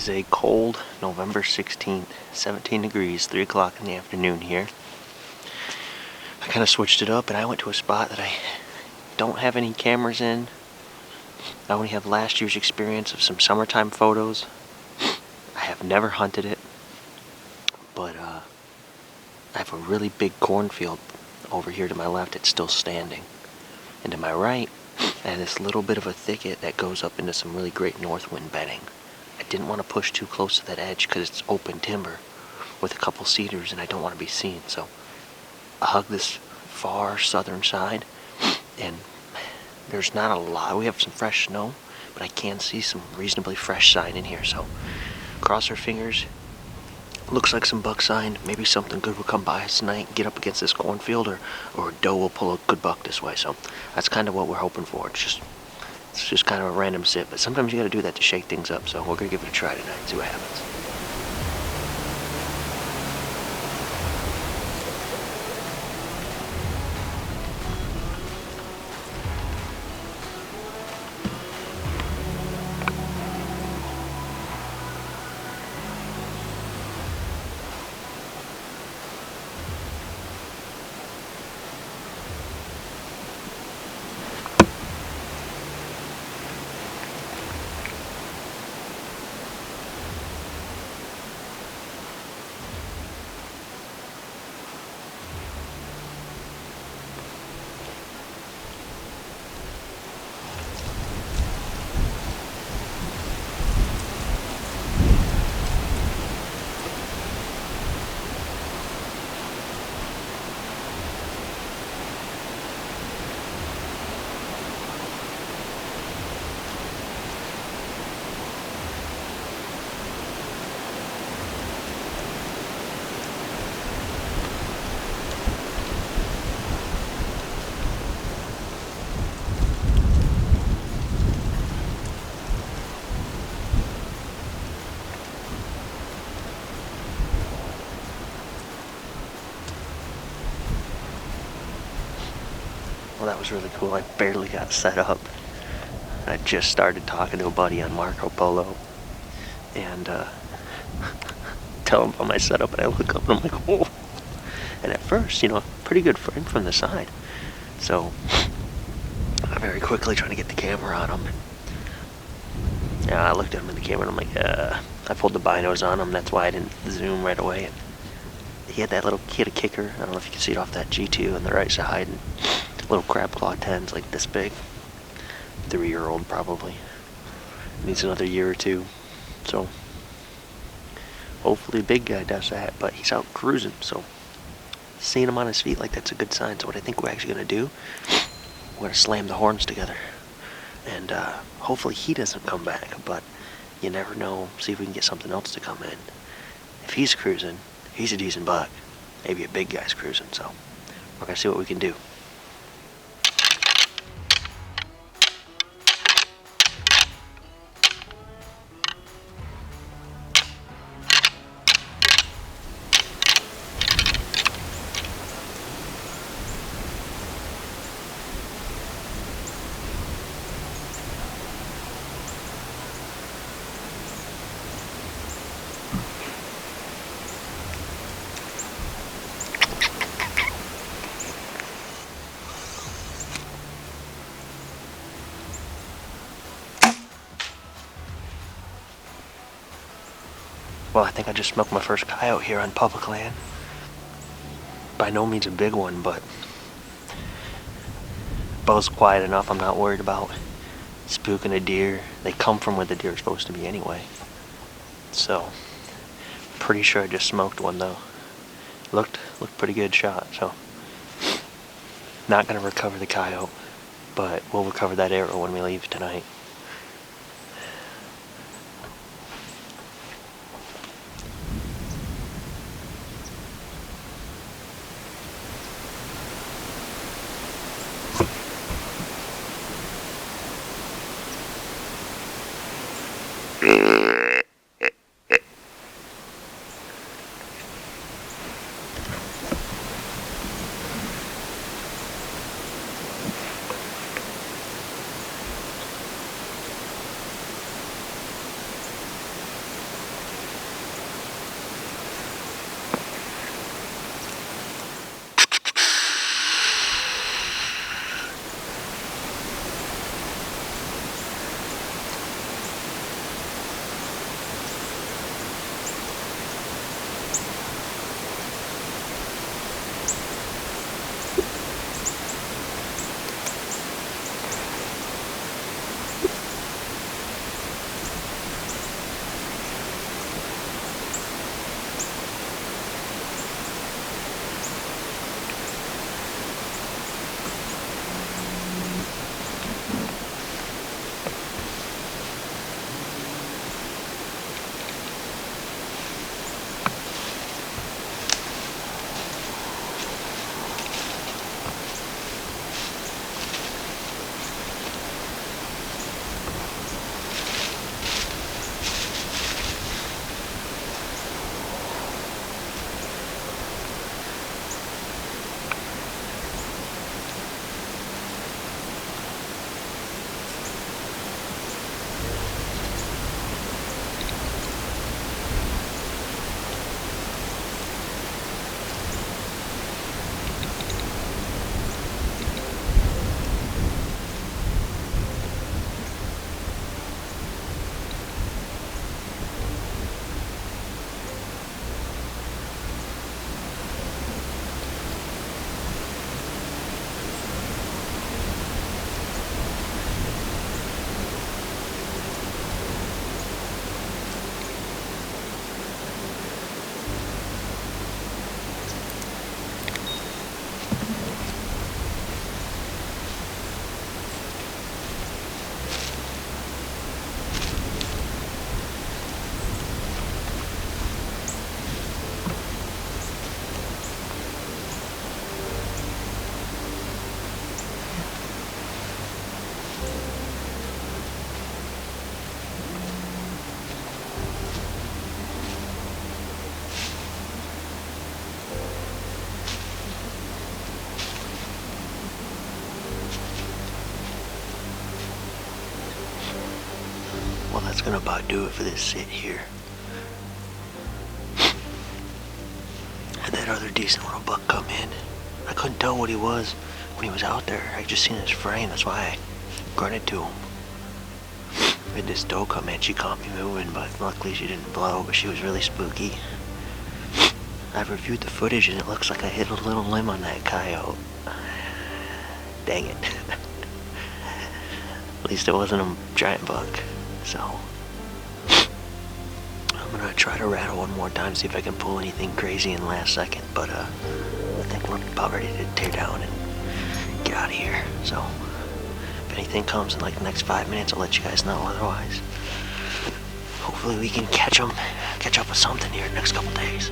is a cold November 16th, 17 degrees, 3 o'clock in the afternoon here. I kind of switched it up and I went to a spot that I don't have any cameras in. I only have last year's experience of some summertime photos. I have never hunted it, but I have a really big cornfield over here to my left. It's still standing. And to my right, I have this little bit of a thicket that goes up into some really great north wind bedding. I didn't want to push too close to that edge because it's open timber with a couple cedars and I don't want to be seen. So I hug this far southern side and there's not a lot. We have some fresh snow, but I can see some reasonably fresh sign in here. So cross our fingers. Looks like some buck sign. Maybe something good will come by us tonight, get up against this cornfield, or a doe will pull a good buck this way. So that's kind of what we're hoping for. It's just kind of a random sit, but sometimes you got to do that to shake things up. So we're gonna give it a try tonight and see what happens. Well, that was really cool. I barely got set up. I just started talking to a buddy on Marco Polo and tell him about my setup, and I look up and I'm like, whoa. And at first, pretty good frame from the side. So I'm very quickly trying to get the camera on him. Yeah, I looked at him in the camera and I'm like, I pulled the binos on him. That's why I didn't zoom right away. And he had a kicker. I don't know if you can see it off that G2 on the right side. And little crab claw 10s like this big. 3-year-old probably. Needs another year or two. So hopefully a big guy does that, but he's out cruising, so seeing him on his feet, like, that's a good sign. So what I think we're actually going to do, we're going to slam the horns together. And hopefully he doesn't come back, but you never know. See if we can get something else to come in. If he's cruising, he's a decent buck. Maybe a big guy's cruising, so we're going to see what we can do. Well, I think I just smoked my first coyote here on public land. By no means a big one, but bow's quiet enough. I'm not worried about spooking a deer. They come from where the deer are supposed to be anyway. So, pretty sure I just smoked one though. Looked pretty good shot, so not gonna recover the coyote, but we'll recover that arrow when we leave tonight. gonna about do it for this sit here. Had that other decent little buck come in. I couldn't tell what he was when he was out there. I just seen his frame, that's why I grunted to him. We had this doe come in, she caught me moving, but luckily she didn't blow, but she was really spooky. I've reviewed the footage and it looks like I hit a little limb on that coyote. Dang it. At least it wasn't a giant buck. So I'm gonna try to rattle one more time, see if I can pull anything crazy in the last second, but I think we're about ready to tear down and get out of here. So if anything comes in like the next 5 minutes, I'll let you guys know. Otherwise, hopefully we can catch up with something here in the next couple days.